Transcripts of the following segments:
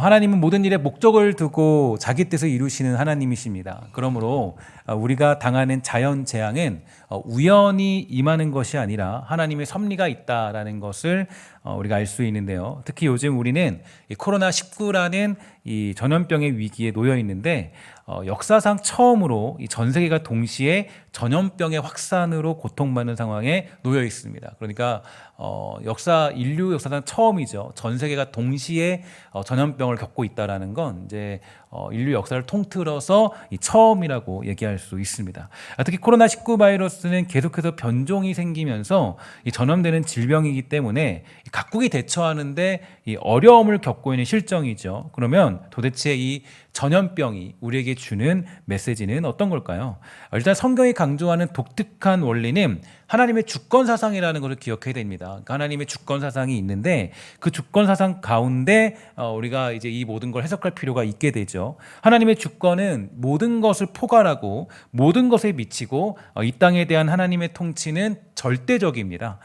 하나님은 모든 일에 목적을 두고 자기 뜻을 이루시는 하나님이십니다. 그러므로 우리가 당하는 자연 재앙은 우연히 임하는 것이 아니라 하나님의 섭리가 있다라는 것을 우리가 알 수 있는데요. 특히 요즘 우리는 이 코로나19라는 이 전염병의 위기에 놓여 있는데 역사상 처음으로 이 전 세계가 동시에 전염병의 확산으로 고통받는 상황에 놓여 있습니다. 그러니까 인류 역사상 처음이죠. 전 세계가 동시에 전염병을 겪고 있다라는 건 이제 인류 역사를 통틀어서 이 처음이라고 얘기할 수 있습니다. 특히 코로나19 바이러스는 계속해서 변종이 생기면서 이 전염되는 질병이기 때문에 각국이 대처하는데 이 어려움을 겪고 있는 실정이죠. 그러면 도대체 이 전염병이 우리에게 주는 메시지는 어떤 걸까요? 일단 성경이 강조하는 독특한 원리는 하나님의 주권 사상이라는 것을 기억해야 됩니다. 그러니까 하나님의 주권 사상이 있는데 그 주권 사상 가운데 우리가 이제 이 모든 걸 해석할 필요가 있게 되죠. 하나님의 주권은 모든 것을 포괄하고 모든 것에 미치고 이 땅에 대한 하나님의 통치는 절대적입니다.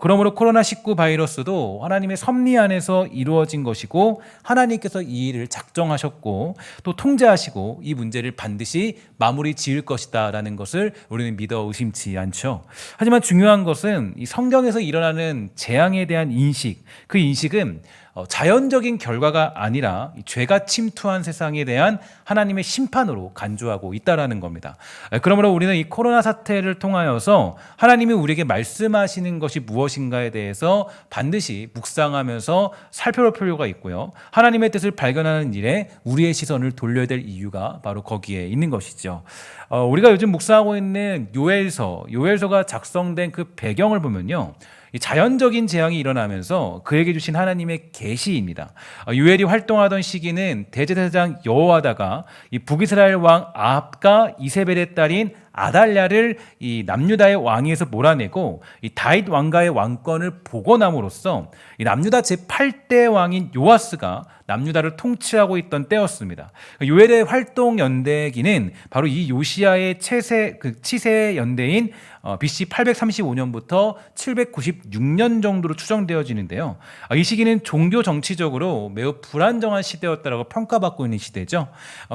그러므로 코로나19 바이러스도 하나님의 섭리 안에서 이루어진 것이고 하나님께서 이 일을 작정하셨고 또 통제하시고 이 문제를 반드시 마무리 지을 것이다라는 것을 우리는 믿어 의심치 않죠. 하지만 중요한 것은 이 성경에서 일어나는 재앙에 대한 인식, 그 인식은 자연적인 결과가 아니라 죄가 침투한 세상에 대한 하나님의 심판으로 간주하고 있다라는 겁니다. 그러므로 우리는 이 코로나 사태를 통하여서 하나님이 우리에게 말씀하시는 것이 무엇인가에 대해서 반드시 묵상하면서 살펴볼 필요가 있고요. 하나님의 뜻을 발견하는 일에 우리의 시선을 돌려야 될 이유가 바로 거기에 있는 것이죠. 우리가 요즘 묵상하고 있는 요엘서가 작성된 그 배경을 보면요. 이 자연적인 재앙이 일어나면서 그에게 주신 하나님의 계시입니다. 요엘이 활동하던 시기는 대제사장 여호와다가 이 북이스라엘 왕 아합과 이세벨의 딸인 아달랴를 이 남유다의 왕위에서 몰아내고 이 다윗 왕가의 왕권을 복원함으로써 이 남유다 제8대 왕인 요아스가 남유다를 통치하고 있던 때였습니다. 요엘의 활동 연대기는 바로 이 요시야의 치세 연대인 BC 835년부터 796년 정도로 추정되어지는데요. 이 시기는 종교 정치적으로 매우 불안정한 시대였다고 평가받고 있는 시대죠.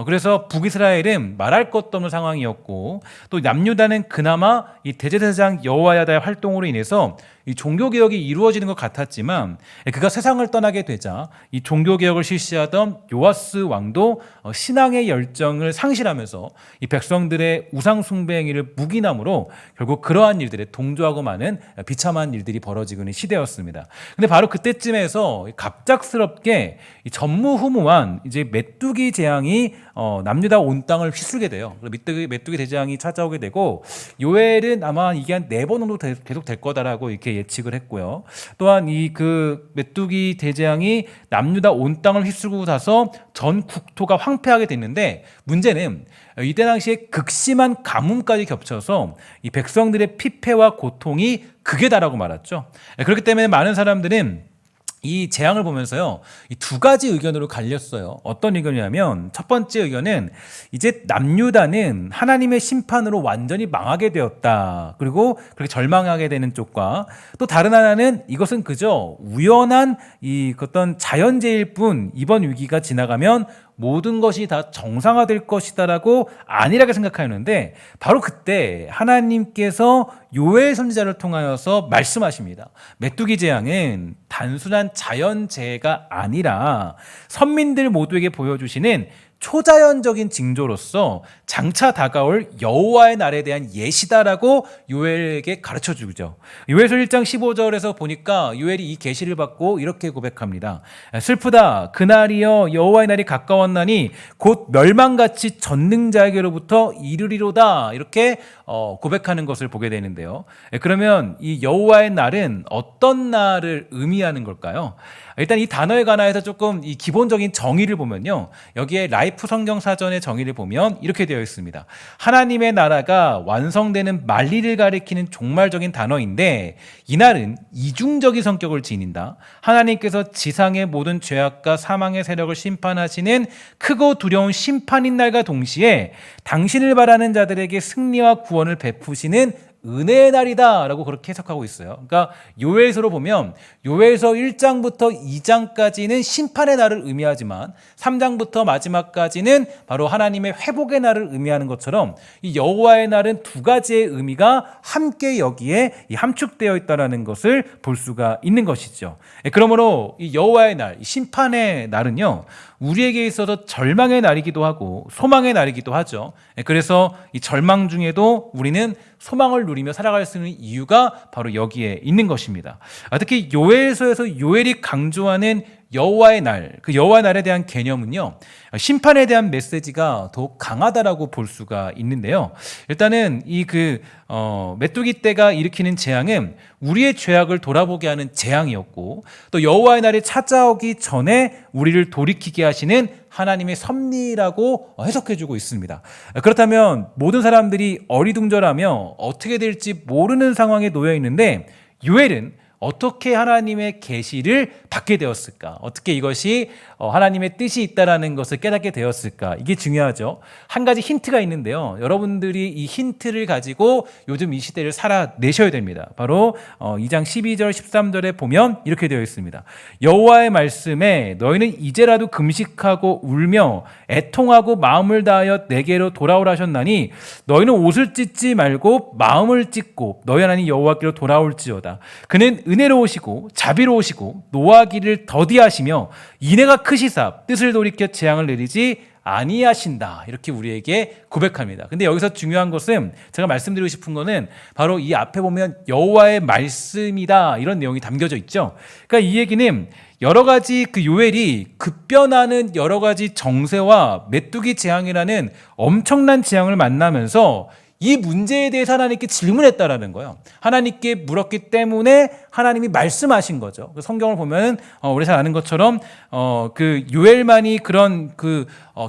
그래서 북이스라엘은 말할 것도 없는 상황이었고 또 남유다는 그나마 이 대제사장 여호야다의 활동으로 인해서 이 종교개혁이 이루어지는 것 같았지만 그가 세상을 떠나게 되자 이 종교개혁을 실시하던 요아스 왕도 신앙의 열정을 상실하면서 이 백성들의 우상숭배 행위를 묵인함으로 결국 그러한 일들에 동조하고 마는 비참한 일들이 벌어지고 있는 시대였습니다. 근데 바로 그때쯤에서 갑작스럽게 이 전무후무한 이제 메뚜기 재앙이 남유다 온 땅을 휘쓸게 돼요. 메뚜기 대재앙이 찾아오게 되고 요엘은 아마 이게 한 4번 정도 계속 될 거다라고 이렇게 예측을 했고요. 또한 이 그 메뚜기 대재앙이 남유다 온 땅을 휩쓸고 가서 전 국토가 황폐하게 됐는데 문제는 이때 당시에 극심한 가뭄까지 겹쳐서 이 백성들의 피폐와 고통이 극에 달하고 말았죠. 그렇기 때문에 많은 사람들은 이 재앙을 보면서요, 이 2가지 의견으로 갈렸어요. 어떤 의견이냐면 첫 번째 의견은 이제 남유다는 하나님의 심판으로 완전히 망하게 되었다. 그리고 그렇게 절망하게 되는 쪽과 또 다른 하나는 이것은 그저 우연한 이 어떤 자연재해일 뿐 이번 위기가 지나가면 모든 것이 다 정상화될 것이다라고 안일하게 생각하였는데 바로 그때 하나님께서 요엘 선지자를 통하여서 말씀하십니다. 메뚜기 재앙은 단순한 자연재해가 아니라 선민들 모두에게 보여주시는 초자연적인 징조로서 장차 다가올 여호와의 날에 대한 예시다라고 요엘에게 가르쳐주죠. 요엘서 1장 15절에서 보니까 요엘이 이 계시를 받고 이렇게 고백합니다. 슬프다 그날이여 여호와의 날이 가까웠나니 곧 멸망같이 전능자에게로부터 이르리로다 이렇게 고백하는 것을 보게 되는데요. 그러면 이 여호와의 날은 어떤 날을 의미하는 걸까요? 일단 이 단어에 관해서 조금 이 기본적인 정의를 보면요. 여기에 라이프 성경 사전의 정의를 보면 이렇게 되어 있습니다. 하나님의 나라가 완성되는 만리를 가리키는 종말적인 단어인데 이 날은 이중적인 성격을 지닌다. 하나님께서 지상의 모든 죄악과 사망의 세력을 심판하시는 크고 두려운 심판인 날과 동시에 당신을 바라는 자들에게 승리와 구원을 베푸시는 은혜의 날이다라고 그렇게 해석하고 있어요. 그러니까 요엘서로 보면 요엘서 1장부터 2장까지는 심판의 날을 의미하지만 3장부터 마지막까지는 바로 하나님의 회복의 날을 의미하는 것처럼 이 여호와의 날은 두 가지의 의미가 함께 여기에 함축되어 있다는 것을 볼 수가 있는 것이죠. 그러므로 이 여호와의 날, 심판의 날은요, 우리에게 있어서 절망의 날이기도 하고 소망의 날이기도 하죠. 그래서 이 절망 중에도 우리는 소망을 누리며 살아갈 수 있는 이유가 바로 여기에 있는 것입니다. 특히 요엘서에서 요엘이 강조하는 여호와의 날, 그 여호와의 날에 대한 개념은요, 심판에 대한 메시지가 더욱 강하다라고 볼 수가 있는데요. 일단은 이 메뚜기 떼가 일으키는 재앙은 우리의 죄악을 돌아보게 하는 재앙이었고, 또 여호와의 날이 찾아오기 전에 우리를 돌이키게 하시는 하나님의 섭리라고 해석해주고 있습니다. 그렇다면 모든 사람들이 어리둥절하며 어떻게 될지 모르는 상황에 놓여 있는데 요엘은 어떻게 하나님의 계시를 받게 되었을까? 어떻게 이것이 하나님의 뜻이 있다라는 것을 깨닫게 되었을까? 이게 중요하죠. 한 가지 힌트가 있는데요. 여러분들이 이 힌트를 가지고 요즘 이 시대를 살아내셔야 됩니다. 바로 2장 12절 13절에 보면 이렇게 되어 있습니다. 여호와의 말씀에 너희는 이제라도 금식하고 울며 애통하고 마음을 다하여 내게로 돌아오라 하셨나니 너희는 옷을 찢지 말고 마음을 찢고 너희 하나님 여호와께로 돌아올지어다. 그는 은혜로우시고 자비로우시고 노하기를 더디하시며 인애가 크시사 뜻을 돌이켜 재앙을 내리지 아니하신다. 이렇게 우리에게 고백합니다. 근데 여기서 중요한 것은 제가 말씀드리고 싶은 거는 바로 이 앞에 보면 여호와의 말씀이다 이런 내용이 담겨져 있죠. 그러니까 이 얘기는 여러 가지 요엘이 급변하는 여러 가지 정세와 메뚜기 재앙이라는 엄청난 재앙을 만나면서 이 문제에 대해서 하나님께 질문했다라는 거예요. 하나님께 물었기 때문에 하나님이 말씀하신 거죠. 성경을 보면 우리 잘 아는 것처럼 요엘만이 그런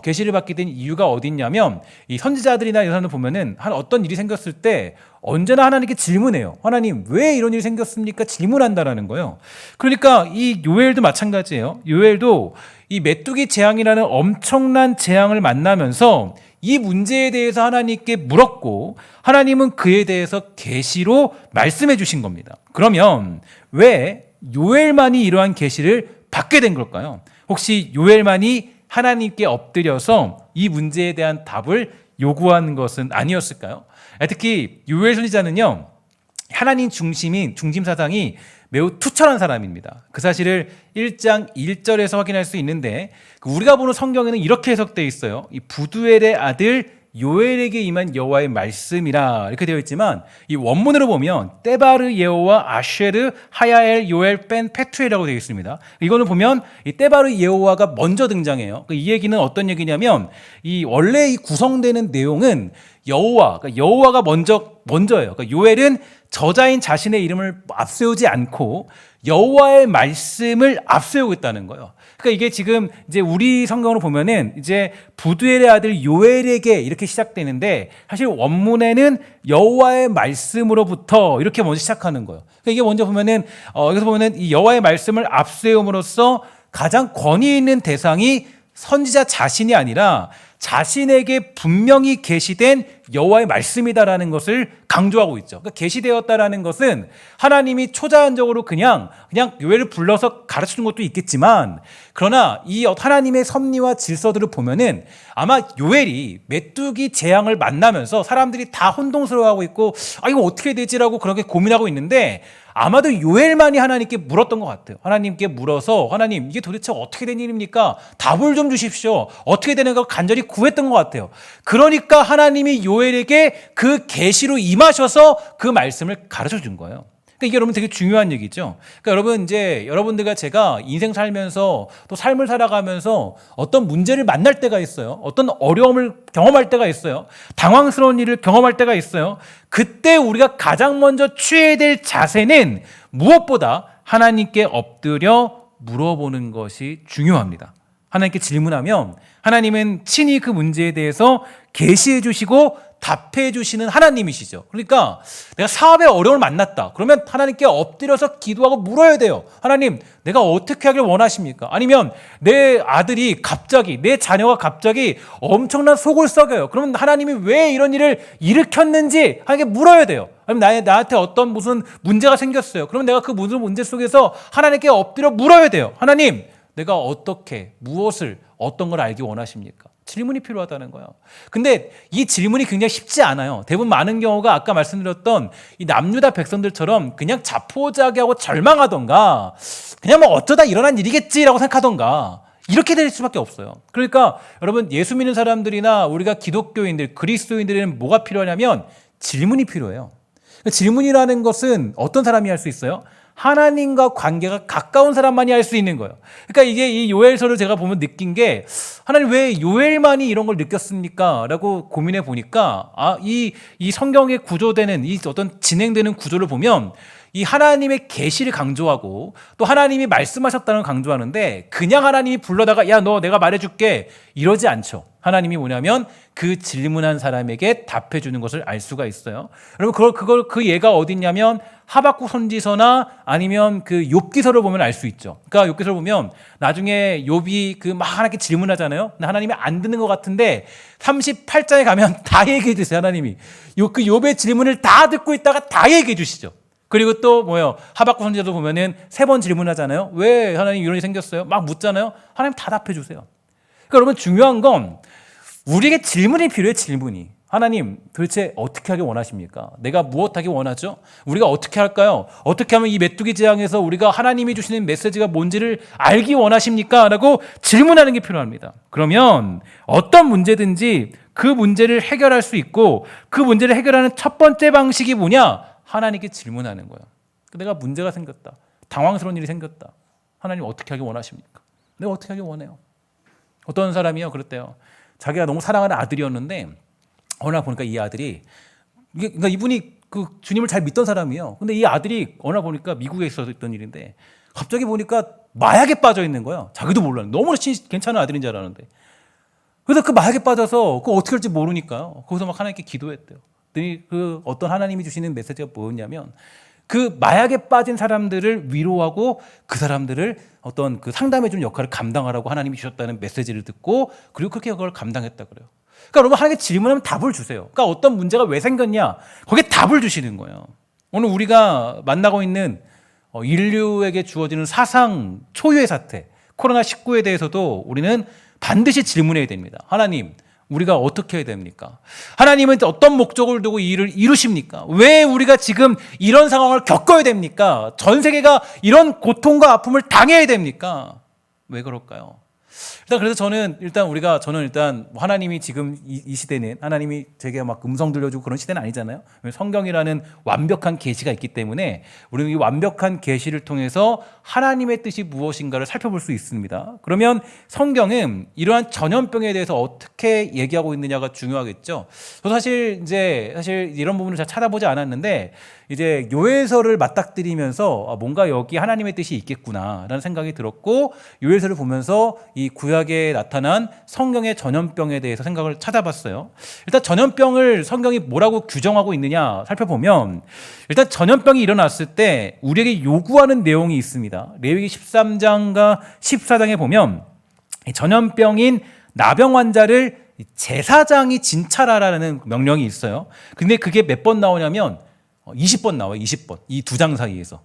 계시를 받게 된 이유가 어디 있냐면 이 선지자들이나 이런 사람들 보면은 어떤 일이 생겼을 때 언제나 하나님께 질문해요. 하나님 왜 이런 일이 생겼습니까? 질문한다라는 거예요. 그러니까 이 요엘도 마찬가지예요. 요엘도 이 메뚜기 재앙이라는 엄청난 재앙을 만나면서 이 문제에 대해서 하나님께 물었고 하나님은 그에 대해서 계시로 말씀해 주신 겁니다. 그러면 왜 요엘만이 이러한 계시를 받게 된 걸까요? 혹시 요엘만이 하나님께 엎드려서 이 문제에 대한 답을 요구한 것은 아니었을까요? 특히 요엘 선지자는요, 하나님 중심 사상이 매우 투철한 사람입니다. 그 사실을 1장 1절에서 확인할 수 있는데 우리가 보는 성경에는 이렇게 해석되어 있어요. 이 부두엘의 아들 요엘에게 임한 여호와의 말씀이라 이렇게 되어 있지만 이 원문으로 보면 떼바르 예호와 아쉐르 하야엘 요엘 벤 페투엘이라고 되어 있습니다. 이거는 보면 이 떼바르 예호와가 먼저 등장해요. 이 얘기는 어떤 얘기냐면 이 원래 이 구성되는 내용은 여호와가 먼저예요. 그러니까 요엘은 저자인 자신의 이름을 앞세우지 않고 여호와의 말씀을 앞세우고 있다는 거예요. 그러니까 이게 지금 이제 우리 성경으로 보면은 이제 부두엘의 아들 요엘에게 이렇게 시작되는데 사실 원문에는 여호와의 말씀으로부터 이렇게 먼저 시작하는 거예요. 그러니까 이게 먼저 보면은 여기서 보면은 이 여호와의 말씀을 앞세움으로써 가장 권위 있는 대상이 선지자 자신이 아니라 자신에게 분명히 계시된 여호와의 말씀이다라는 것을 강조하고 있죠. 그러니까 계시되었다라는 것은 하나님이 초자연적으로 그냥 요엘을 불러서 가르치는 것도 있겠지만, 그러나 이 하나님의 섭리와 질서들을 보면은 아마 요엘이 메뚜기 재앙을 만나면서 사람들이 다 혼동스러워하고 있고 이거 어떻게 되지라고 그렇게 고민하고 있는데 아마도 요엘만이 하나님께 물었던 것 같아요. 하나님께 물어서 하나님 이게 도대체 어떻게 된 일입니까? 답을 좀 주십시오. 어떻게 되는 걸 간절히 구했던 것 같아요. 그러니까 하나님이 요엘에게 그 계시로 임하셔서 그 말씀을 가르쳐 준 거예요. 그러니까 이게 여러분 되게 중요한 얘기죠. 그러니까 여러분 이제 여러분들과 제가 인생 살면서 또 삶을 살아가면서 어떤 문제를 만날 때가 있어요. 어떤 어려움을 경험할 때가 있어요. 당황스러운 일을 경험할 때가 있어요. 그때 우리가 가장 먼저 취해야 될 자세는 무엇보다 하나님께 엎드려 물어보는 것이 중요합니다. 하나님께 질문하면 하나님은 친히 그 문제에 대해서 계시해 주시고 답해 주시는 하나님이시죠. 그러니까 내가 사업에 어려움을 만났다. 그러면 하나님께 엎드려서 기도하고 물어야 돼요. 하나님, 내가 어떻게 하길 원하십니까? 아니면 내 아들이 갑자기, 내 자녀가 갑자기 엄청난 속을 썩여요. 그러면 하나님이 왜 이런 일을 일으켰는지 하나님께 물어야 돼요. 아니면 나한테 어떤 무슨 문제가 생겼어요. 그러면 내가 그 무슨 문제 속에서 하나님께 엎드려 물어야 돼요. 하나님, 내가 어떻게, 무엇을, 어떤 걸 알기 원하십니까? 질문이 필요하다는 거예요. 근데 이 질문이 굉장히 쉽지 않아요. 대부분 많은 경우가 아까 말씀드렸던 이 남유다 백성들처럼 그냥 자포자기하고 절망하던가 그냥 뭐 어쩌다 일어난 일이겠지라고 생각하던가 이렇게 될 수밖에 없어요. 그러니까 여러분, 예수 믿는 사람들이나 우리가 기독교인들, 그리스도인들에는 뭐가 필요하냐면 질문이 필요해요. 질문이라는 것은 어떤 사람이 할 수 있어요? 하나님과 관계가 가까운 사람만이 할 수 있는 거예요. 그러니까 이게 이 요엘서를 제가 보면 느낀 게, 하나님 왜 요엘만이 이런 걸 느꼈습니까? 라고 고민해 보니까, 이 성경에 구조되는, 이 어떤 진행되는 구조를 보면, 이 하나님의 계시를 강조하고 또 하나님이 말씀하셨다는 걸 강조하는데, 그냥 하나님이 불러다가 야, 너 내가 말해줄게 이러지 않죠. 하나님이 뭐냐면 그 질문한 사람에게 답해 주는 것을 알 수가 있어요. 여러분, 그 예가 어디 있냐면 하박국 선지서나 아니면 그 욥기서를 보면 알 수 있죠. 그러니까 욥기서를 보면 나중에 욥이 그 막 하나님께 질문하잖아요. 근데 하나님이 안 듣는 것 같은데 38장에 가면 다 얘기해 주세요. 하나님이 그 욥의 질문을 다 듣고 있다가 다 얘기해 주시죠. 그리고 또 하박국 선지서도 보면은 3번 질문하잖아요. 왜 하나님 이런 일이 생겼어요? 막 묻잖아요. 하나님 다 답해 주세요. 그러니까 여러분, 중요한 건 우리에게 질문이 필요해. 질문이. 하나님, 도대체 어떻게 하길 원하십니까? 내가 무엇하기 원하죠? 우리가 어떻게 할까요? 어떻게 하면 이 메뚜기 재앙에서 우리가 하나님이 주시는 메시지가 뭔지를 알기 원하십니까? 라고 질문하는 게 필요합니다. 그러면 어떤 문제든지 그 문제를 해결할 수 있고, 그 문제를 해결하는 첫 번째 방식이 뭐냐? 하나님께 질문하는 거예요. 내가 문제가 생겼다. 당황스러운 일이 생겼다. 하나님, 어떻게 하길 원하십니까? 내가 어떻게 하길 원해요? 어떤 사람이요, 그랬대요. 자기가 너무 사랑하는 아들이었는데 어느 날 보니까 이 아들이, 그러니까 이분이 그 주님을 잘 믿던 사람이에요. 근데 이 아들이 어느 날 보니까 미국에 있었던 일인데 갑자기 보니까 마약에 빠져 있는 거예요. 자기도 몰랐는데 너무나 괜찮은 아들인 줄 알았는데. 그래서 그 마약에 빠져서 그거 어떻게 할지 모르니까요. 거기서 막 하나님께 기도했대요. 그 어떤 하나님이 주시는 메시지가 뭐였냐면, 그 마약에 빠진 사람들을 위로하고 그 사람들을 어떤 그 상담해주는 역할을 감당하라고 하나님이 주셨다는 메시지를 듣고, 그리고 그렇게 그걸 감당했다 그래요. 그러니까 여러분, 하나님께 질문하면 답을 주세요. 그러니까 어떤 문제가 왜 생겼냐, 거기에 답을 주시는 거예요. 오늘 우리가 만나고 있는 인류에게 주어지는 사상 초유의 사태, 코로나19에 대해서도 우리는 반드시 질문해야 됩니다. 하나님, 우리가 어떻게 해야 됩니까? 하나님은 어떤 목적을 두고 이 일을 이루십니까? 왜 우리가 지금 이런 상황을 겪어야 됩니까? 전 세계가 이런 고통과 아픔을 당해야 됩니까? 왜 그럴까요? 그래서 저는 하나님이 지금 이 시대는 하나님이 제게 막 음성 들려주고 그런 시대는 아니잖아요. 성경이라는 완벽한 계시가 있기 때문에 우리는 이 완벽한 계시를 통해서 하나님의 뜻이 무엇인가를 살펴볼 수 있습니다. 그러면 성경은 이러한 전염병에 대해서 어떻게 얘기하고 있느냐가 중요하겠죠. 저도 사실 이런 부분을 잘 찾아보지 않았는데, 이제 요엘서를 맞닥뜨리면서 뭔가 여기 하나님의 뜻이 있겠구나라는 생각이 들었고, 요엘서를 보면서 이 구약에 나타난 성경의 전염병에 대해서 생각을 찾아봤어요. 일단 전염병을 성경이 뭐라고 규정하고 있느냐 살펴보면, 일단 전염병이 일어났을 때 우리에게 요구하는 내용이 있습니다. 레위기 13장과 14장에 보면 전염병인 나병 환자를 제사장이 진찰하라는 명령이 있어요. 근데 그게 몇 번 나오냐면 20번 나와요. 20번. 이 2장 사이에서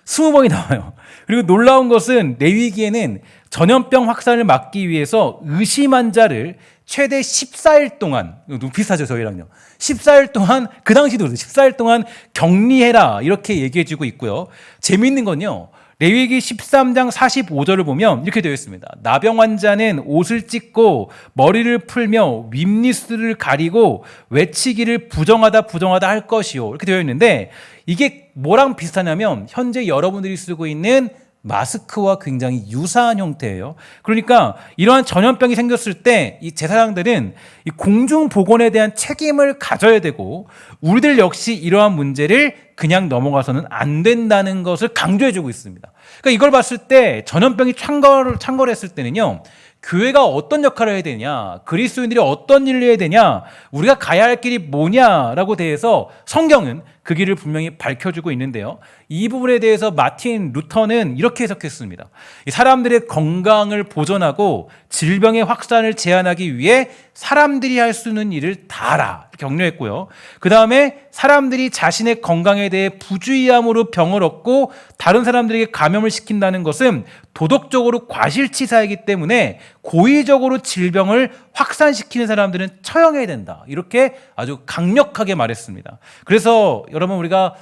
20번이 나와요. 그리고 놀라운 것은 레위기에는 전염병 확산을 막기 위해서 의심한 자를 최대 14일 동안, 너무 비슷하죠, 저희랑요. 14일 동안, 그 당시도 그래요. 14일 동안 격리해라, 이렇게 얘기해주고 있고요. 재미있는 건요, 레위기 13장 45절을 보면 이렇게 되어 있습니다. 나병 환자는 옷을 찢고 머리를 풀며 윗니스를 가리고 외치기를 부정하다 할 것이요, 이렇게 되어 있는데, 이게 뭐랑 비슷하냐면 현재 여러분들이 쓰고 있는 마스크와 굉장히 유사한 형태예요. 그러니까 이러한 전염병이 생겼을 때 이 제사장들은 이 공중보건에 대한 책임을 가져야 되고, 우리들 역시 이러한 문제를 그냥 넘어가서는 안 된다는 것을 강조해주고 있습니다. 그러니까 이걸 봤을 때 전염병이 창궐했을 때는요, 교회가 어떤 역할을 해야 되냐, 그리스도인들이 어떤 일을 해야 되냐, 우리가 가야 할 길이 뭐냐라고 대해서 성경은 그 길을 분명히 밝혀주고 있는데요. 이 부분에 대해서 마틴 루터는 이렇게 해석했습니다. 사람들의 건강을 보존하고 질병의 확산을 제한하기 위해 사람들이 할 수 있는 일을 다 하라 격려했고요. 그 다음에 사람들이 자신의 건강에 대해 부주의함으로 병을 얻고 다른 사람들에게 감염을 시킨다는 것은 도덕적으로 과실치사이기 때문에 고의적으로 질병을 확산시키는 사람들은 처형해야 된다. 이렇게 아주 강력하게 말했습니다. 그래서 여러분 우리가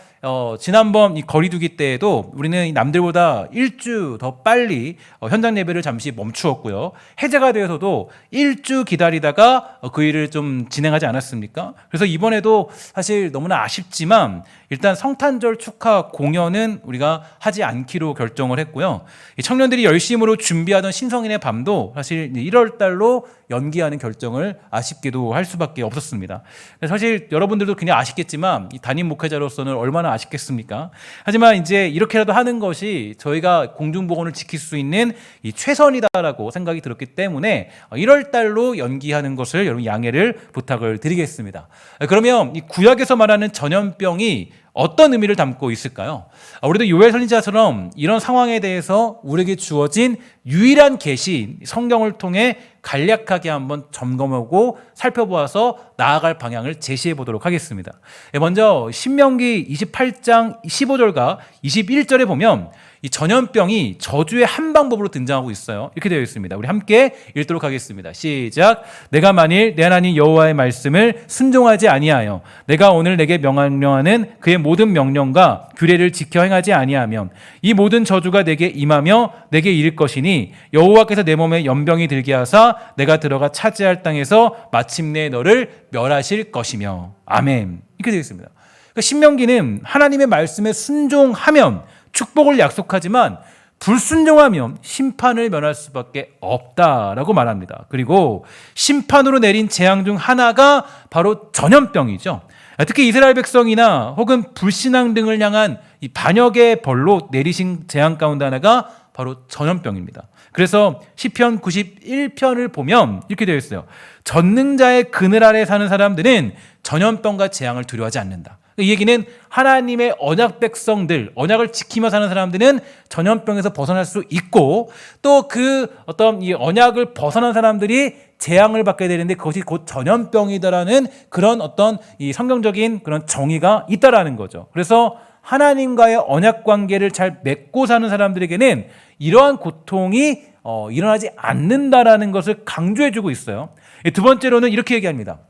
지난번 이 거리두기 때에도 우리는 남들보다 일주 더 빨리 현장 예배를 잠시 멈추었고요. 해제가 되어서도 일주 기다리다가 그 일을 좀 진행하지 않았습니까? 그래서 이번에도 사실 너무나 아쉽지만 일단 성탄절 축하 공연은 우리가 하지 않기로 결정을 했고요. 청년들이 열심으로 준비하던 신성인의 밤도 사실 1월 달로 연기하는 결정을 아쉽게도 할 수밖에 없었습니다. 사실 여러분들도 그냥 아쉽겠지만 이 담임 목회자로서는 얼마나 아쉽겠습니까? 하지만 이제 이렇게라도 하는 것이 저희가 공중보건을 지킬 수 있는 이 최선이다라고 생각이 들었기 때문에 1월 달로 연기하는 것을 여러분 양해를 부탁을 드리겠습니다. 그러면 이 구약에서 말하는 전염병이 어떤 의미를 담고 있을까요? 우리도 요엘 선지자처럼 이런 상황에 대해서 우리에게 주어진 유일한 계시 성경을 통해 간략하게 한번 점검하고 살펴보아서 나아갈 방향을 제시해 보도록 하겠습니다. 먼저 신명기 28장 15절과 21절에 보면 이 전염병이 저주의 한 방법으로 등장하고 있어요. 이렇게 되어 있습니다. 우리 함께 읽도록 하겠습니다. 시작. 내가 만일 내 하나님 여호와의 말씀을 순종하지 아니하여 내가 오늘 내게 명령하는 그의 모든 명령과 규례를 지켜 행하지 아니하면 이 모든 저주가 내게 임하며 내게 이를 것이니 여호와께서 내 몸에 연병이 들게 하사 내가 들어가 차지할 땅에서 마침내 너를 멸하실 것이며. 아멘. 이렇게 되어 있습니다. 그러니까 신명기는 하나님의 말씀에 순종하면 축복을 약속하지만 불순종하면 심판을 면할 수밖에 없다라고 말합니다. 그리고 심판으로 내린 재앙 중 하나가 바로 전염병이죠. 특히 이스라엘 백성이나 혹은 불신앙 등을 향한 이 반역의 벌로 내리신 재앙 가운데 하나가 바로 전염병입니다. 그래서 시편 91편을 보면 이렇게 되어 있어요. 전능자의 그늘 아래 사는 사람들은 전염병과 재앙을 두려워하지 않는다. 이 얘기는 하나님의 언약 백성들, 언약을 지키며 사는 사람들은 전염병에서 벗어날 수 있고 또 그 어떤 이 언약을 벗어난 사람들이 재앙을 받게 되는데 그것이 곧 전염병이다라는 그런 어떤 이 성경적인 그런 정의가 있다라는 거죠. 그래서 하나님과의 언약 관계를 잘 맺고 사는 사람들에게는 이러한 고통이 일어나지 않는다라는 것을 강조해주고 있어요. 두 번째로는 이렇게 얘기합니다.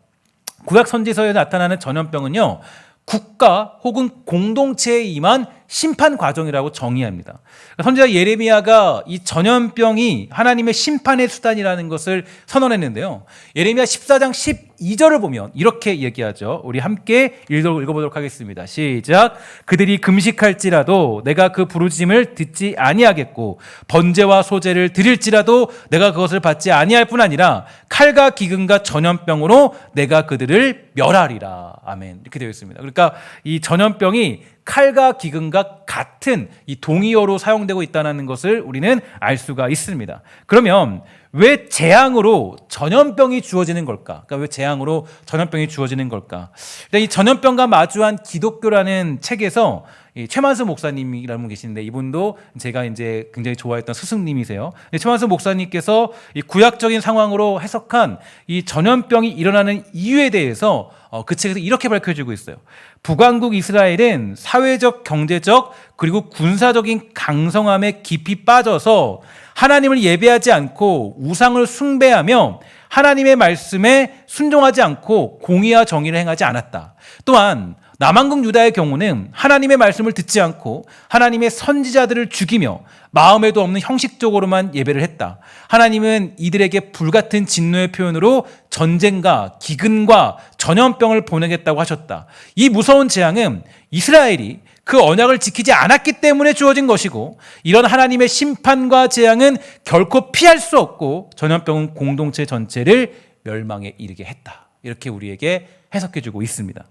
구약 선지서에 나타나는 전염병은요, 국가 혹은 공동체에 임한 심판 과정이라고 정의합니다. 선지자 예레미야가 이 전염병이 하나님의 심판의 수단이라는 것을 선언했는데요. 예레미야 14장 12절을 보면 이렇게 얘기하죠. 우리 함께 읽어보도록 하겠습니다. 시작. 그들이 금식할지라도 내가 그 부르짖음을 듣지 아니하겠고 번제와 소제를 드릴지라도 내가 그것을 받지 아니할 뿐 아니라 칼과 기근과 전염병으로 내가 그들을 멸하리라. 아멘. 이렇게 되어 있습니다. 그러니까 이 전염병이 칼과 기근과 같은 이 동의어로 사용되고 있다는 것을 우리는 알 수가 있습니다. 그러면 왜 재앙으로 전염병이 주어지는 걸까? 그러니까 왜 재앙으로 전염병이 주어지는 걸까? 이 전염병과 마주한 기독교라는 책에서 이 최만수 목사님이라는 분 계시는데 이분도 제가 이제 굉장히 좋아했던 스승님이세요. 최만수 목사님께서 이 구약적인 상황으로 해석한 이 전염병이 일어나는 이유에 대해서 그 책에서 이렇게 밝혀주고 있어요. 북왕국 이스라엘은 사회적, 경제적 그리고 군사적인 강성함에 깊이 빠져서 하나님을 예배하지 않고 우상을 숭배하며 하나님의 말씀에 순종하지 않고 공의와 정의를 행하지 않았다. 또한 남왕국 유다의 경우는 하나님의 말씀을 듣지 않고 하나님의 선지자들을 죽이며 마음에도 없는 형식적으로만 예배를 했다. 하나님은 이들에게 불같은 진노의 표현으로 전쟁과 기근과 전염병을 보내겠다고 하셨다. 이 무서운 재앙은 이스라엘이 그 언약을 지키지 않았기 때문에 주어진 것이고 이런 하나님의 심판과 재앙은 결코 피할 수 없고 전염병은 공동체 전체를 멸망에 이르게 했다. 이렇게 우리에게 해석해주고 있습니다.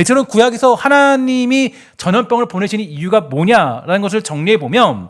저는 구약에서 하나님이 전염병을 보내시는 이유가 뭐냐라는 것을 정리해보면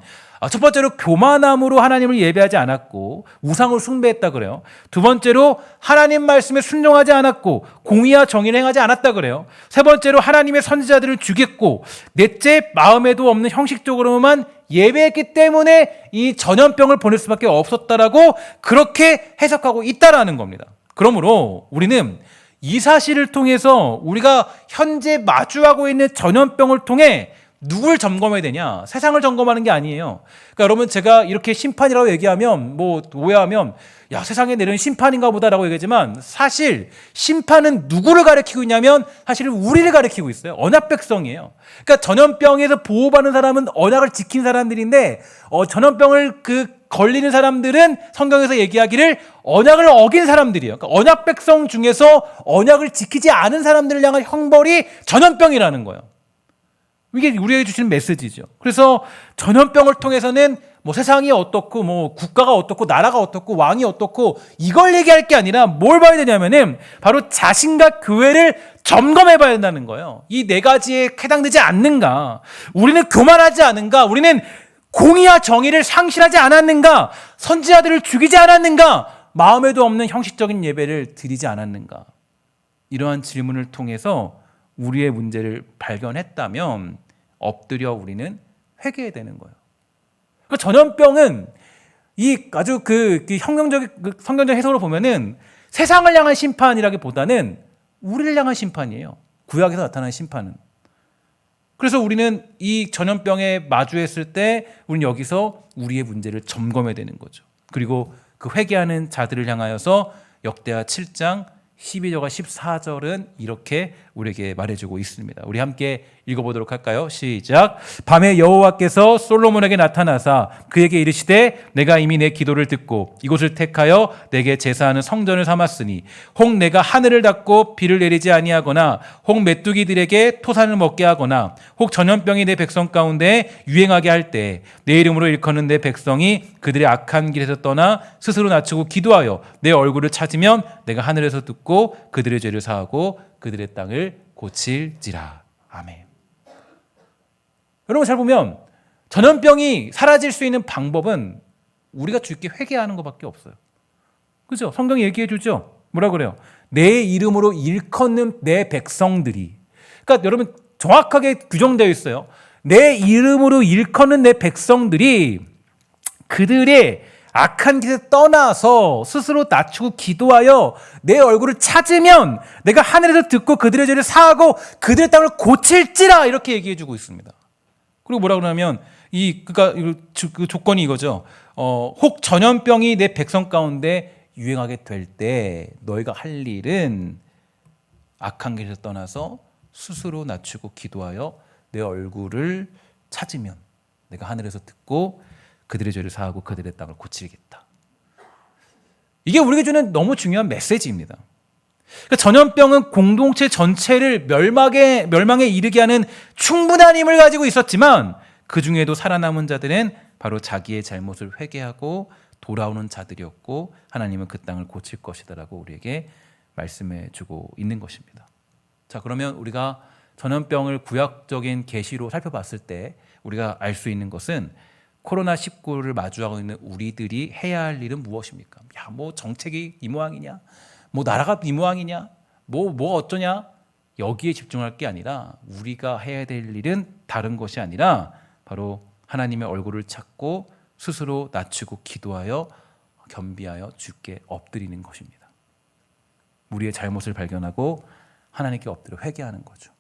첫 번째로 교만함으로 하나님을 예배하지 않았고 우상을 숭배했다 그래요. 두 번째로 하나님 말씀에 순종하지 않았고 공의와 정의를 행하지 않았다 그래요. 세 번째로 하나님의 선지자들을 죽였고, 넷째 마음에도 없는 형식적으로만 예배했기 때문에 이 전염병을 보낼 수밖에 없었다라고 그렇게 해석하고 있다라는 겁니다. 그러므로 우리는 이 사실을 통해서 우리가 현재 마주하고 있는 전염병을 통해 누굴 점검해야 되냐? 세상을 점검하는 게 아니에요. 그러니까 여러분, 제가 이렇게 심판이라고 얘기하면 뭐 오해하면 야, 세상에 내려온 심판인가 보다라고 얘기하지만, 사실 심판은 누구를 가리키고 있냐면 사실은 우리를 가리키고 있어요. 언약 백성이에요. 그러니까 전염병에서 보호받는 사람은 언약을 지킨 사람들인데, 전염병을 걸리는 사람들은 성경에서 얘기하기를 언약을 어긴 사람들이에요. 그러니까 언약 백성 중에서 언약을 지키지 않은 사람들을 향한 형벌이 전염병이라는 거예요. 이게 우리에게 주시는 메시지죠. 그래서 전염병을 통해서는 뭐 세상이 어떻고 뭐 국가가 어떻고 나라가 어떻고 왕이 어떻고 이걸 얘기할 게 아니라 뭘 봐야 되냐면은 바로 자신과 교회를 점검해 봐야 된다는 거예요. 이 네 가지에 해당되지 않는가? 우리는 교만하지 않은가? 우리는 공의와 정의를 상실하지 않았는가? 선지자들을 죽이지 않았는가? 마음에도 없는 형식적인 예배를 드리지 않았는가? 이러한 질문을 통해서 우리의 문제를 발견했다면 엎드려 우리는 회개해야 되는 거예요. 그 전염병은 이 아주 성경적 해석으로 보면은 세상을 향한 심판이라기보다는 우리를 향한 심판이에요. 구약에서 나타난 심판은. 그래서 우리는 이 전염병에 마주했을 때 우리는 여기서 우리의 문제를 점검해야 되는 거죠. 그리고 그 회개하는 자들을 향하여서 역대하 7장 12절과 14절은 이렇게 우리에게 말해주고 있습니다. 우리 함께 읽어보도록 할까요? 시작. 밤에 여호와께서 솔로몬에게 나타나사 그에게 이르시되 내가 이미 내 기도를 듣고 이곳을 택하여 내게 제사하는 성전을 삼았으니 혹 내가 하늘을 닫고 비를 내리지 아니하거나 혹 메뚜기들에게 토산을 먹게 하거나 혹 전염병이 내 백성 가운데 유행하게 할 때 내 이름으로 일컫는 내 백성이 그들의 악한 길에서 떠나 스스로 낮추고 기도하여 내 얼굴을 찾으면 내가 하늘에서 듣고 그들의 죄를 사하고 그들의 땅을 고칠지라. 아멘. 여러분, 잘 보면 전염병이 사라질 수 있는 방법은 우리가 주께 회개하는 것밖에 없어요. 그죠? 성경이 얘기해 주죠. 뭐라 그래요? 내 이름으로 일컫는 내 백성들이. 그러니까 여러분, 정확하게 규정되어 있어요. 내 이름으로 일컫는 내 백성들이 그들의 악한 길에서 떠나서 스스로 낮추고 기도하여 내 얼굴을 찾으면 내가 하늘에서 듣고 그들의 죄를 사하고 그들의 땅을 고칠지라, 이렇게 얘기해 주고 있습니다. 그리고 뭐라 그러냐면 그 조건이 이거죠. 혹 전염병이 내 백성 가운데 유행하게 될 때 너희가 할 일은 악한 길에서 떠나서 스스로 낮추고 기도하여 내 얼굴을 찾으면 내가 하늘에서 듣고 그들의 죄를 사하고 그들의 땅을 고치겠다. 이게 우리에게 주는 너무 중요한 메시지입니다. 그러니까 전염병은 공동체 전체를 멸망에 이르게 하는 충분한 힘을 가지고 있었지만 그 중에도 살아남은 자들은 바로 자기의 잘못을 회개하고 돌아오는 자들이었고 하나님은 그 땅을 고칠 것이다라고 우리에게 말씀해 주고 있는 것입니다. 자, 그러면 우리가 전염병을 구약적인 계시로 살펴봤을 때 우리가 알 수 있는 것은 코로나19를 마주하고 있는 우리들이 해야 할 일은 무엇입니까? 야, 뭐 정책이 이 모양이냐? 뭐 나라가 이 모양이냐? 뭐 어쩌냐? 여기에 집중할 게 아니라 우리가 해야 될 일은 다른 것이 아니라 바로 하나님의 얼굴을 찾고 스스로 낮추고 기도하여 겸비하여 주께 엎드리는 것입니다. 우리의 잘못을 발견하고 하나님께 엎드려 회개하는 거죠.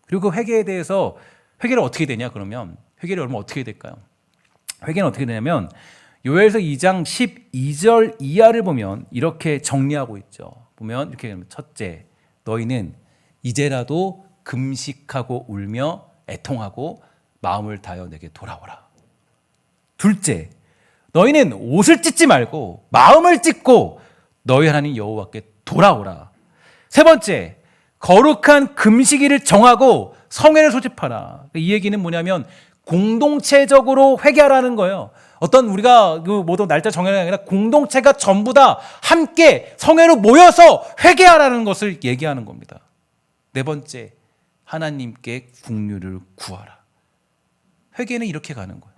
그리고 그 회개에 대해서 회개를 어떻게 되냐? 그러면 회개를 얼마나 어떻게 될까요? 회개는 어떻게 되냐면 요엘서 2장 12절 이하를 보면 이렇게 정리하고 있죠. 보면 이렇게 첫째, 너희는 이제라도 금식하고 울며 애통하고 마음을 다하여 내게 돌아오라. 둘째, 너희는 옷을 찢지 말고 마음을 찢고 너희 하나님 여호와께 돌아오라. 세 번째, 거룩한 금식일을 정하고 성회를 소집하라. 이 얘기는 뭐냐면 공동체적으로 회개하라는 거예요. 어떤 우리가 모든 날짜 정하는 게 아니라 공동체가 전부 다 함께 성회로 모여서 회개하라는 것을 얘기하는 겁니다. 네 번째, 하나님께 긍휼을 구하라. 회개는 이렇게 가는 거예요.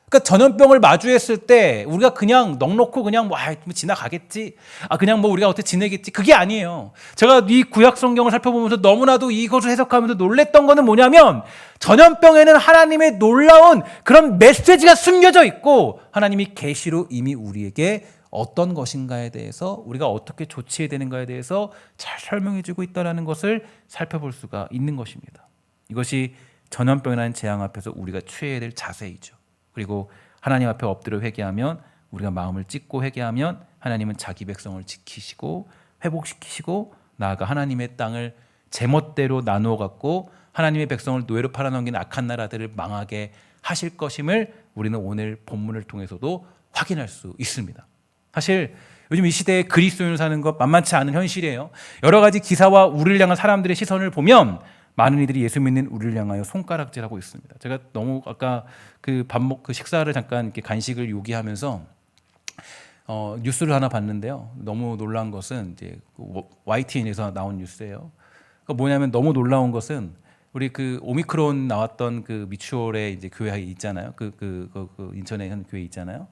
그러니까 전염병을 마주했을 때 우리가 그냥 넋놓고 그냥 뭐 지나가겠지, 그냥 뭐 우리가 어떻게 지내겠지, 그게 아니에요. 제가 이 구약 성경을 살펴보면서 너무나도 이것을 해석하면서 놀랬던 거는 뭐냐면, 전염병에는 하나님의 놀라운 그런 메시지가 숨겨져 있고, 하나님이 계시로 이미 우리에게 어떤 것인가에 대해서, 우리가 어떻게 조치해야 되는가에 대해서 잘 설명해 주고 있다는 것을 살펴볼 수가 있는 것입니다. 이것이 전염병이라는 재앙 앞에서 우리가 취해야 될 자세이죠. 그리고 하나님 앞에 엎드려 회개하면, 우리가 마음을 찢고 회개하면 하나님은 자기 백성을 지키시고 회복시키시고, 나아가 하나님의 땅을 제멋대로 나누어 갖고 하나님의 백성을 노예로 팔아넘긴 악한 나라들을 망하게 하실 것임을 우리는 오늘 본문을 통해서도 확인할 수 있습니다. 사실 요즘 이 시대에 그리스도인으로 사는 것 만만치 않은 현실이에요. 여러 가지 기사와 우리를 향한 사람들의 시선을 보면 많은 이들이 예수 믿는 우리를 향하여 손가락질하고 있습니다. 제가 너무 아까 그 식사를 잠깐 이렇게 간식을 요기하면서 뉴스를 하나 봤는데요. 너무 놀라운 것은 이제 YTN에서 나온 뉴스예요. 그러니까 뭐냐면, 너무 놀라운 것은 우리 그 오미크론 나왔던 그 미추홀에 이제 교회 있잖아요. 그 인천에 한 교회 있잖아요.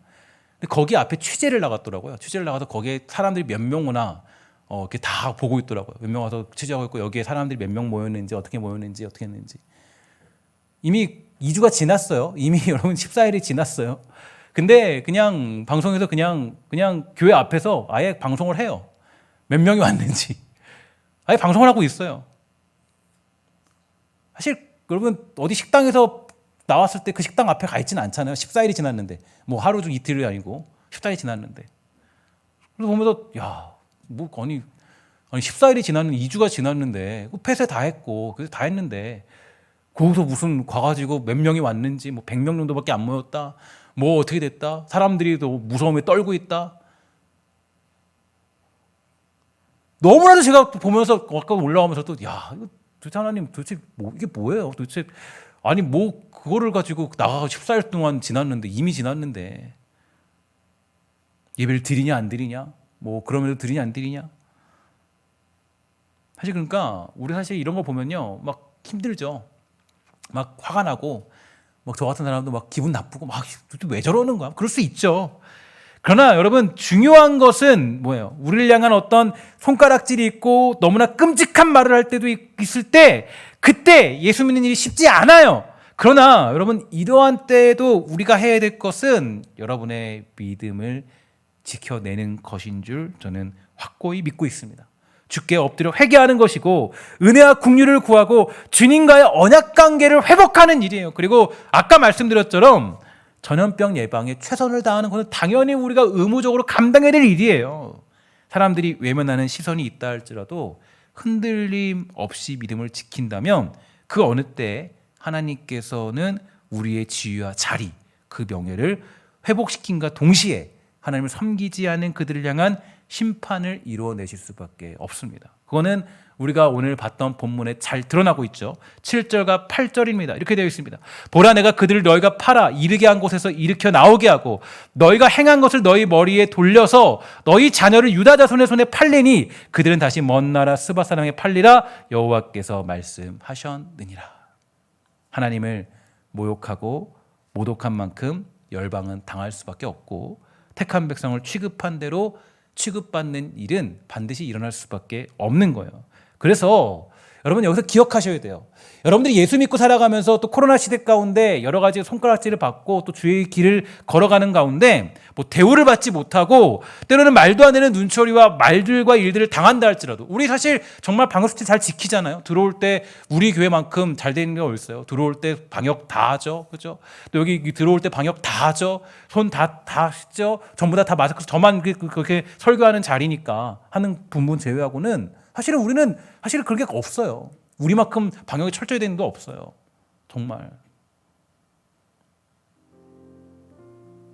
근데 거기 앞에 취재를 나갔더라고요. 취재를 나가서 거기에 사람들이 몇 명 오나 이렇게 다 보고 있더라고요. 몇 명 와서 취재하고 있고, 여기에 사람들이 몇 명 모였는지, 어떻게 모였는지, 어떻게 했는지. 이미 2주가 지났어요. 이미 여러분 14일이 지났어요. 근데 그냥 방송에서 그냥 교회 앞에서 아예 방송을 해요. 몇 명이 왔는지. 아예 방송을 하고 있어요. 사실 여러분 어디 식당에서 나왔을 때 그 식당 앞에 가 있지는 않잖아요. 14일이 지났는데. 뭐 하루 중 이틀이 아니고 14일이 지났는데. 그래서 보면서 아니 14일이 지났는데, 2주가 지났는데 폐쇄 다 했고 그래서 다 했는데, 거기서 무슨 가가지고 몇 명이 왔는지, 뭐 100명 정도밖에 안 모였다, 뭐 어떻게 됐다, 사람들이 또 무서움에 떨고 있다. 너무나도 제가 보면서 아까 올라오면서 또 이거 도대체 하나님, 도대체 이게 뭐예요? 도대체 아니 뭐 그거를 가지고 나가고 14일 동안 지났는데, 이미 지났는데 예배를 드리냐 안 드리냐, 뭐 그러면서 드리냐 안 드리냐. 사실 그러니까 우리 사실 이런 거 보면요, 막 힘들죠. 막 화가 나고, 막 저 같은 사람도 막 기분 나쁘고, 막 왜 저러는 거야? 그럴 수 있죠. 그러나 여러분, 중요한 것은 뭐예요? 우리를 향한 어떤 손가락질이 있고 너무나 끔찍한 말을 할 때도 있을 때, 그때 예수 믿는 일이 쉽지 않아요. 그러나 여러분, 이러한 때에도 우리가 해야 될 것은 여러분의 믿음을 지켜내는 것인 줄 저는 확고히 믿고 있습니다. 주께 엎드려 회개하는 것이고, 은혜와 긍휼을 구하고 주님과의 언약 관계를 회복하는 일이에요. 그리고 아까 말씀드렸처럼 전염병 예방에 최선을 다하는 것은 당연히 우리가 의무적으로 감당해야 될 일이에요. 사람들이 외면하는 시선이 있다 할지라도 흔들림 없이 믿음을 지킨다면, 그 어느 때 하나님께서는 우리의 지위와 자리, 그 명예를 회복시킨과 동시에 하나님을 섬기지 않은 그들을 향한 심판을 이루어내실 수밖에 없습니다. 그거는 우리가 오늘 봤던 본문에 잘 드러나고 있죠. 7절과 8절입니다. 이렇게 되어 있습니다. 보라, 내가 그들을 너희가 팔아 이르게 한 곳에서 일으켜 나오게 하고, 너희가 행한 것을 너희 머리에 돌려서 너희 자녀를 유다 자손의 손에 팔리니 그들은 다시 먼 나라 스바 사람에 팔리라, 여호와께서 말씀하셨느니라. 하나님을 모욕하고 모독한 만큼 열방은 당할 수밖에 없고, 택한 백성을 취급한 대로 취급받는 일은 반드시 일어날 수밖에 없는 거예요. 그래서 여러분, 여기서 기억하셔야 돼요. 여러분들이 예수 믿고 살아가면서 또 코로나 시대 가운데 여러 가지 손가락질을 받고 또 주의 길을 걸어가는 가운데 뭐 대우를 받지 못하고, 때로는 말도 안 되는 눈초리와 말들과 일들을 당한다 할지라도, 우리 사실 정말 방역수칙 잘 지키잖아요. 들어올 때 우리 교회만큼 잘 되는 게 어딨어요. 들어올 때 방역 다 하죠. 그죠? 또 여기 들어올 때 방역 다 하죠. 손 다 씻죠. 전부 다 마스크, 저만 그렇게 설교하는 자리니까 하는 부분 제외하고는 사실은 우리는 그런 게 없어요. 우리만큼 방역이 철저히 되는 게 없어요. 정말.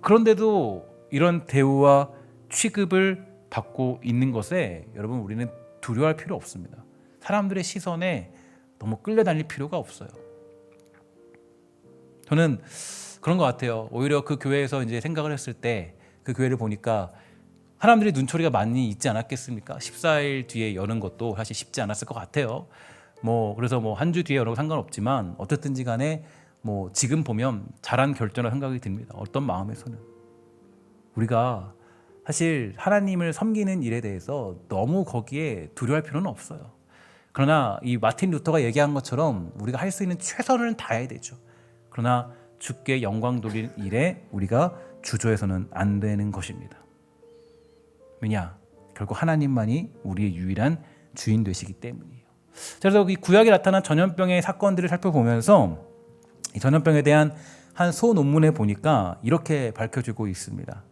그런데도 이런 대우와 취급을 받고 있는 것에 여러분, 우리는 두려워할 필요 없습니다. 사람들의 시선에 너무 끌려다닐 필요가 없어요. 저는 그런 것 같아요. 오히려 그 교회에서 이제 생각을 했을 때, 그 교회를 보니까 사람들이 눈초리가 많이 있지 않았겠습니까? 14일 뒤에 여는 것도 사실 쉽지 않았을 것 같아요. 그래서 한 주 뒤에 여는 거 상관없지만 어떻든지 간에 지금 보면 잘한 결정이라고 생각이 듭니다. 어떤 마음에서는 우리가 사실 하나님을 섬기는 일에 대해서 너무 거기에 두려워할 필요는 없어요. 그러나 이 마틴 루터가 얘기한 것처럼 우리가 할 수 있는 최선을 다해야 되죠. 그러나 주께 영광 돌리는 일에 우리가 주저해서는 안 되는 것입니다. 왜냐? 결국 하나님만이 우리의 유일한 주인 되시기 때문이에요. 그래서 이 구약에 나타난 전염병의 사건들을 살펴보면서 이 전염병에 대한 한 소논문에 보니까 이렇게 밝혀지고 있습니다.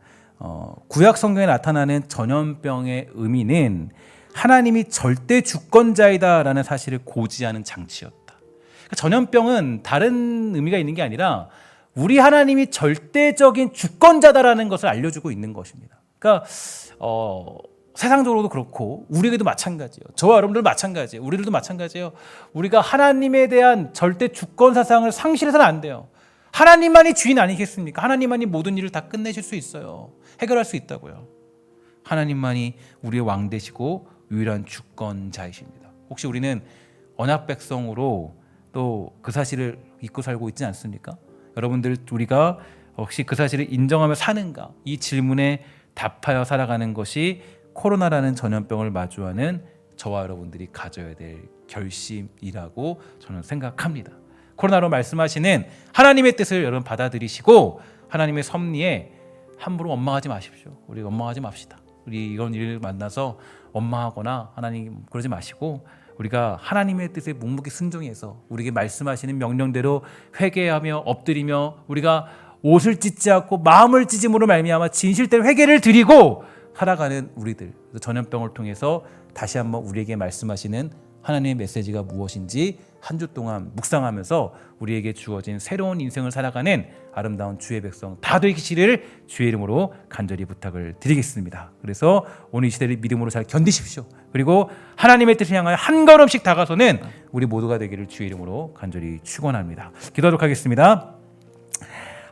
구약 성경에 나타나는 전염병의 의미는 하나님이 절대 주권자이다라는 사실을 고지하는 장치였다. 그러니까 전염병은 다른 의미가 있는 게 아니라 우리 하나님이 절대적인 주권자다라는 것을 알려주고 있는 것입니다. 그러니까 세상적으로도 그렇고 우리에게도 마찬가지예요. 저와 여러분들도 마찬가지예요. 우리들도 마찬가지예요. 우리가 하나님에 대한 절대 주권 사상을 상실해서는 안 돼요. 하나님만이 주인 아니겠습니까? 하나님만이 모든 일을 다 끝내실 수 있어요. 해결할 수 있다고요. 하나님만이 우리의 왕 되시고 유일한 주권자이십니다. 혹시 우리는 언약 백성으로 또 그 사실을 잊고 살고 있지 않습니까? 여러분들 우리가 혹시 그 사실을 인정하며 사는가? 이 질문에 답하여 살아가는 것이 코로나라는 전염병을 마주하는 저와 여러분들이 가져야 될 결심이라고 저는 생각합니다. 코로나로 말씀하시는 하나님의 뜻을 여러분 받아들이시고 하나님의 섭리에 함부로 원망하지 마십시오. 우리 원망하지 맙시다. 우리 이런 일을 만나서 원망하거나 하나님 그러지 마시고 우리가 하나님의 뜻에 묵묵히 순종해서 우리에게 말씀하시는 명령대로 회개하며 엎드리며 우리가 옷을 찢지 않고 마음을 찢음으로 말미암아 진실된 회개를 드리고 살아가는 우리들. 전염병을 통해서 다시 한번 우리에게 말씀하시는 하나님의 메시지가 무엇인지 한 주 동안 묵상하면서 우리에게 주어진 새로운 인생을 살아가는 아름다운 주의 백성 다 되시기를 주의 이름으로 간절히 부탁을 드리겠습니다. 그래서 오늘 이 시대를 믿음으로 잘 견디십시오. 그리고 하나님의 뜻을 향하여 한 걸음씩 다가서는 우리 모두가 되기를 주의 이름으로 간절히 축원합니다. 기도하도록 하겠습니다.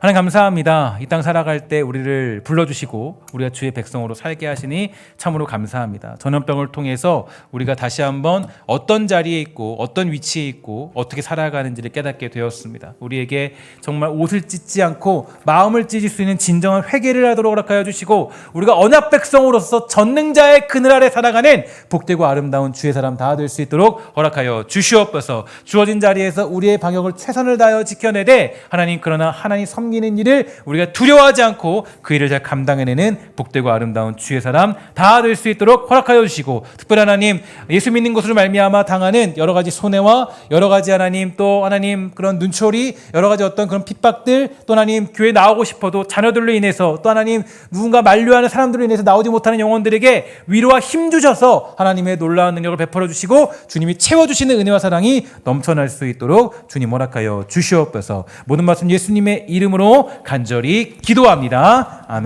하나님 감사합니다. 이 땅 살아갈 때 우리를 불러주시고 우리가 주의 백성으로 살게 하시니 참으로 감사합니다. 전염병을 통해서 우리가 다시 한번 어떤 자리에 있고 어떤 위치에 있고 어떻게 살아가는지를 깨닫게 되었습니다. 우리에게 정말 옷을 찢지 않고 마음을 찢을 수 있는 진정한 회개를 하도록 허락하여 주시고 우리가 언약 백성으로서 전능자의 그늘 아래 살아가는 복되고 아름다운 주의 사람 다 될 수 있도록 허락하여 주시옵소서. 주어진 자리에서 우리의 방역을 최선을 다하여 지켜내되 하나님 그러나 하나님 섬기는 일을 우리가 두려워하지 않고 그 일을 잘 감당해내는 복되고 아름다운 주의 사람 다 될 수 있도록 허락하여 주시고 특별히 하나님 예수 믿는 것으로 말미암아 당하는 여러 가지 손해와 여러 가지 하나님 또 하나님 그런 눈초리 여러 가지 어떤 그런 핍박들 또 하나님 교회 나오고 싶어도 자녀들로 인해서 또 하나님 누군가 만류하는 사람들로 인해서 나오지 못하는 영혼들에게 위로와 힘 주셔서 하나님의 놀라운 능력을 베풀어 주시고 주님이 채워주시는 은혜와 사랑이 넘쳐날 수 있도록 주님 허락하여 주시옵소서. 모든 말씀 예수님의 이름으로 간절히 기도합니다. 아멘.